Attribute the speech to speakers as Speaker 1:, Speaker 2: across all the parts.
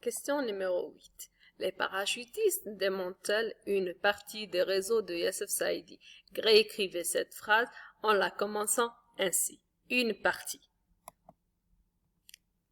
Speaker 1: Question numéro 8. Les parachutistes démantèlent une partie des réseaux de Youssef Saidi. Réécrivez cette phrase en la commençant ainsi. Une partie.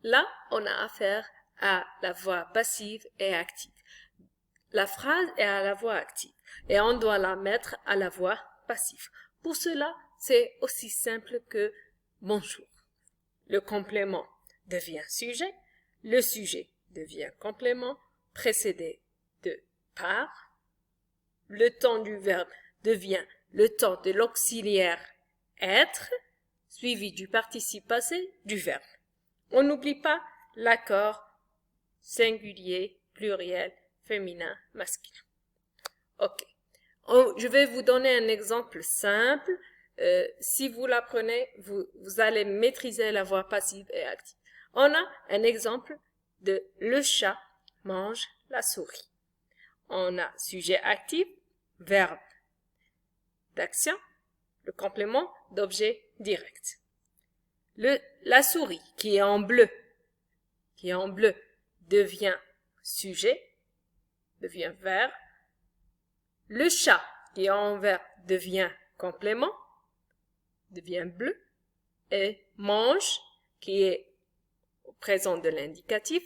Speaker 1: Là, on a affaire à la voix passive et active. La phrase est à la voix active et on doit la mettre à la voix passive. Pour cela, c'est aussi simple que bonjour. Le complément devient sujet, le sujet devient complément, précédé de par. Le temps du verbe devient le temps de l'auxiliaire être, suivi du participe passé du verbe. On n'oublie pas l'accord singulier, pluriel, féminin, masculin. Ok. Je vais vous donner un exemple simple. Si vous l'apprenez, vous allez maîtriser la voix passive et active. On a un exemple de le chat mange la souris. On a sujet actif, verbe d'action, le complément d'objet direct. La souris qui est en bleu devient sujet, devient verbe. Le chat qui est en vert devient complément, devient bleu. Et mange qui est au présent de l'indicatif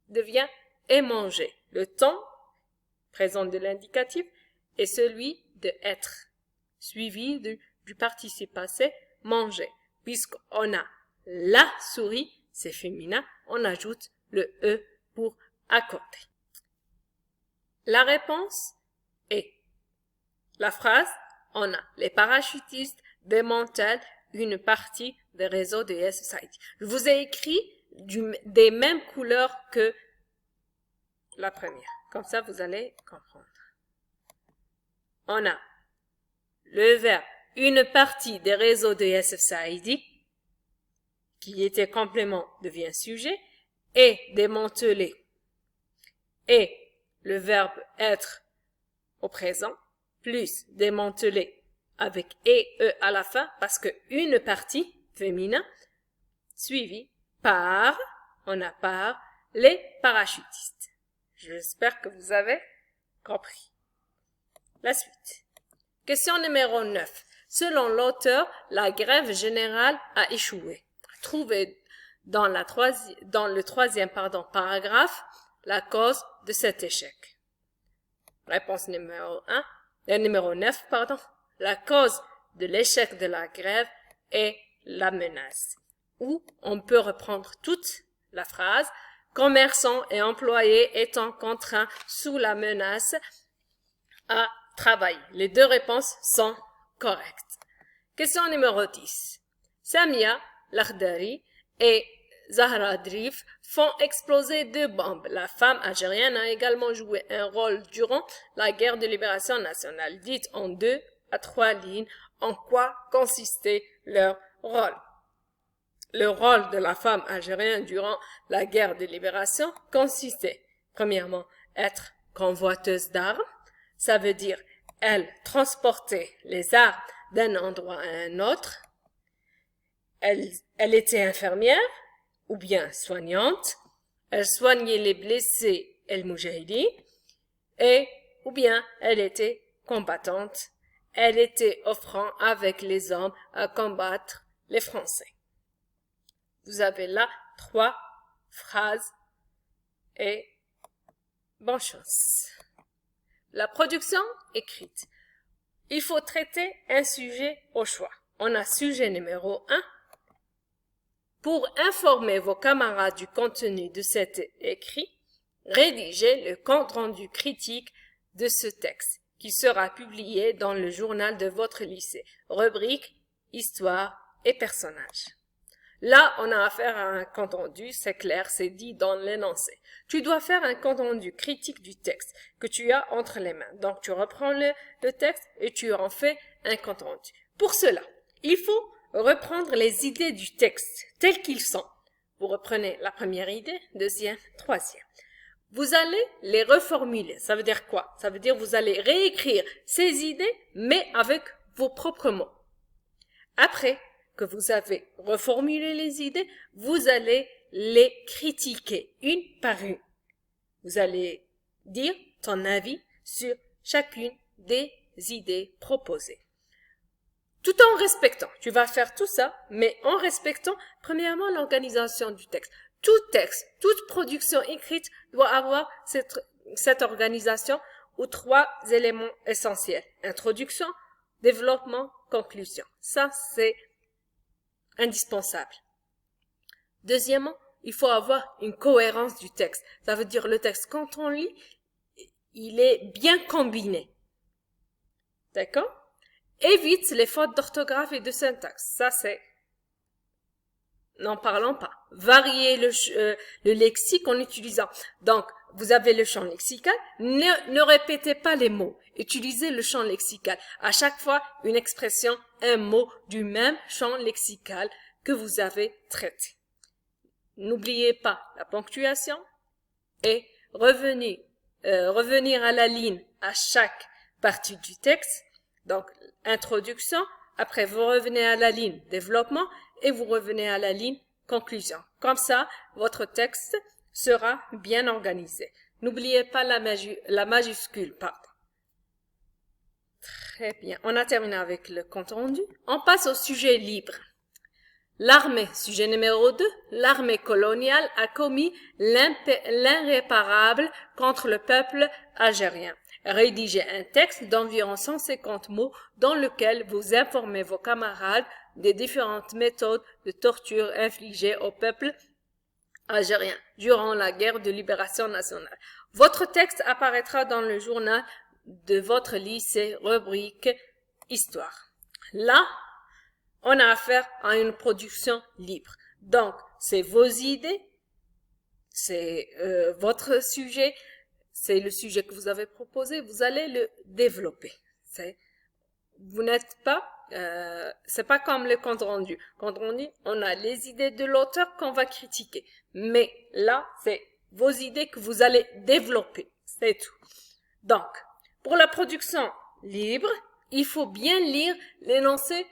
Speaker 1: devient est mangé. Le temps présent de l'indicatif est celui de être, suivi du participe passé manger. Puisqu'on a la souris, c'est féminin, on ajoute le E pour accorder. La réponse est la phrase, on a les parachutistes démantèlent une partie des réseaux de Youssef Saidi. Je vous ai écrit des mêmes couleurs que la première. Comme ça, vous allez comprendre. On a le verbe une partie des réseaux de Youssef Saidi, qui était complément, devient sujet, et démanteler. Et le verbe être au présent, plus démanteler avec et e à la fin, parce que une partie féminin, suivi par, on a par les parachutistes. J'espère que vous avez compris. La suite. Question numéro 9. Selon l'auteur, la grève générale a échoué. Trouvez dans le troisième paragraphe la cause de cet échec. Réponse numéro 9. La cause de l'échec de la grève est la menace. Ou on peut reprendre toute la phrase. Commerçants et employés étant contraints sous la menace à travailler. Les deux réponses sont correctes. Question numéro 10. Samia Lakhdari et Zahra Drif font exploser 2 bombes. La femme algérienne a également joué un rôle durant la guerre de libération nationale. Dites en 2 à 3 lignes en quoi consistait leur rôle. Le rôle de la femme algérienne durant la guerre de libération consistait, premièrement, être convoiteuse d'armes. Ça veut dire, elle transportait les armes d'un endroit à un autre. Elle était infirmière ou bien soignante. Elle soignait les blessés El Moujahidi. Ou bien elle était combattante. Elle était offrant avec les hommes à combattre les Français. Vous avez là 3 phrases et bonne chance. La production écrite. Il faut traiter un sujet au choix. On a sujet numéro 1. Pour informer vos camarades du contenu de cet écrit, rédigez le compte-rendu critique de ce texte qui sera publié dans le journal de votre lycée. Rubrique, histoire et personnages. Là, on a affaire à un compte-rendu, c'est clair, c'est dit dans l'énoncé. Tu dois faire un compte-rendu critique du texte que tu as entre les mains. Donc, tu reprends le texte et tu en fais un compte-rendu. Pour cela, il faut reprendre les idées du texte tels qu'ils sont. Vous reprenez la première idée, deuxième, troisième. Vous allez les reformuler. Ça veut dire quoi? Ça veut dire vous allez réécrire ces idées, mais avec vos propres mots. Après que vous avez reformulé les idées, vous allez les critiquer une par une. Vous allez dire ton avis sur chacune des idées proposées. Tout en respectant, tu vas faire tout ça, mais en respectant premièrement l'organisation du texte. Tout texte, toute production écrite doit avoir cette organisation aux 3 éléments essentiels. Introduction, développement, conclusion. Ça, c'est indispensable. Deuxièmement, il faut avoir une cohérence du texte. Ça veut dire le texte, quand on lit, il est bien combiné. D'accord? Évite les fautes d'orthographe et de syntaxe. Ça, c'est... N'en parlons pas. Variez le lexique en utilisant. Donc, vous avez le champ lexical. Ne répétez pas les mots. Utilisez le champ lexical. À chaque fois, une expression, un mot du même champ lexical que vous avez traité. N'oubliez pas la ponctuation et revenir à la ligne à chaque partie du texte. Donc, introduction, après vous revenez à la ligne développement et vous revenez à la ligne conclusion. Comme ça, votre texte sera bien organisé. N'oubliez pas la majuscule, pardon. Très bien, on a terminé avec le compte rendu. On passe au sujet libre. L'armée, sujet numéro 2, l'armée coloniale a commis l'irréparable contre le peuple algérien. Rédigez un texte d'environ 150 mots dans lequel vous informez vos camarades des différentes méthodes de torture infligées au peuple algérien durant la guerre de libération nationale. Votre texte apparaîtra dans le journal de votre lycée, rubrique Histoire. Là, on a affaire à une production libre. Donc, c'est vos idées, c'est votre sujet, c'est le sujet que vous avez proposé, vous allez le développer. Vous n'êtes pas, c'est pas comme le compte rendu. Compte rendu, on a les idées de l'auteur qu'on va critiquer. Mais là, c'est vos idées que vous allez développer. C'est tout. Donc, pour la production libre, il faut bien lire l'énoncé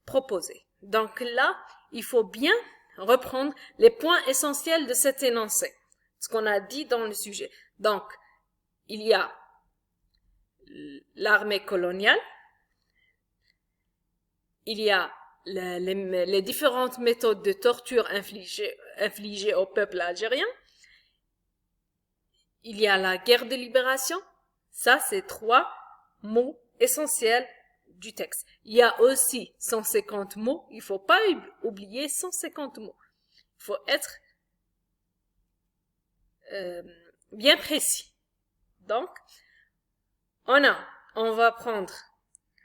Speaker 1: proposé. Donc là, il faut bien reprendre les points essentiels de cet énoncé, ce qu'on a dit dans le sujet. Donc, il y a l'armée coloniale, il y a les différentes méthodes de torture infligées au peuple algérien, il y a la guerre de libération. Ça, c'est 3 mots essentiels du texte. Il y a aussi 150 mots. Il ne faut pas oublier 150 mots. Il faut être bien précis. Donc, on va prendre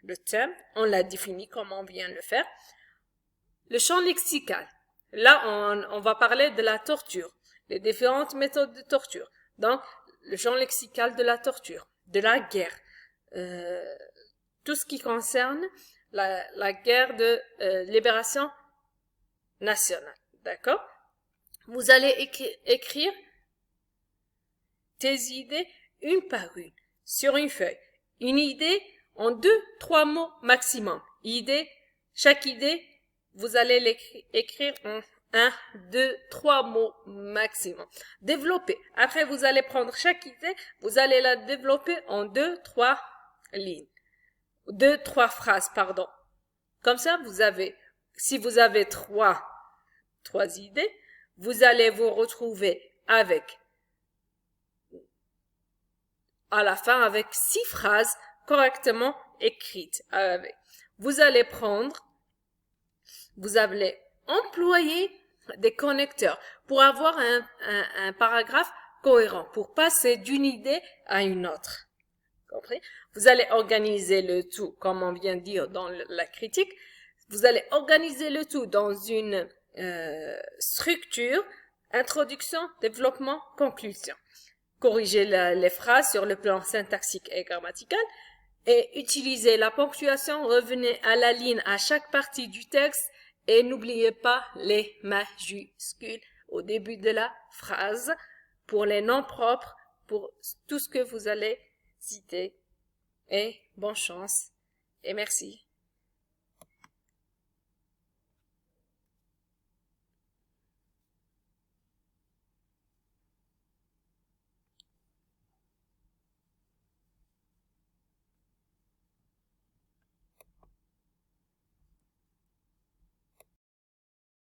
Speaker 1: le thème. On l'a défini comme on vient de le faire. Le champ lexical. Là, on va parler de la torture. Les différentes méthodes de torture. Donc, le champ lexical de la torture, de la guerre. Tout ce qui concerne la guerre de libération nationale. D'accord? Vous allez écrire tes idées une par une sur une feuille. Une idée en 2-3 mots maximum. Chaque idée, vous allez l'écrire en 1, 2, 3 mots maximum. Développer. Après, vous allez prendre chaque idée, vous allez la développer en 2-3 lignes. 2-3 phrases, pardon. Comme ça, si vous avez 3 idées, vous allez vous retrouver à la fin avec 6 phrases correctement écrites. Vous allez employer des connecteurs pour avoir un paragraphe cohérent, pour passer d'une idée à une autre. Compris? Vous allez organiser le tout, comme on vient de dire dans la critique, vous allez organiser le tout dans une structure, introduction, développement, conclusion. Corrigez les phrases sur le plan syntaxique et grammatical et utilisez la ponctuation, revenez à la ligne à chaque partie du texte et n'oubliez pas les majuscules au début de la phrase pour les noms propres, pour tout ce que vous allez citer. Et bonne chance et merci.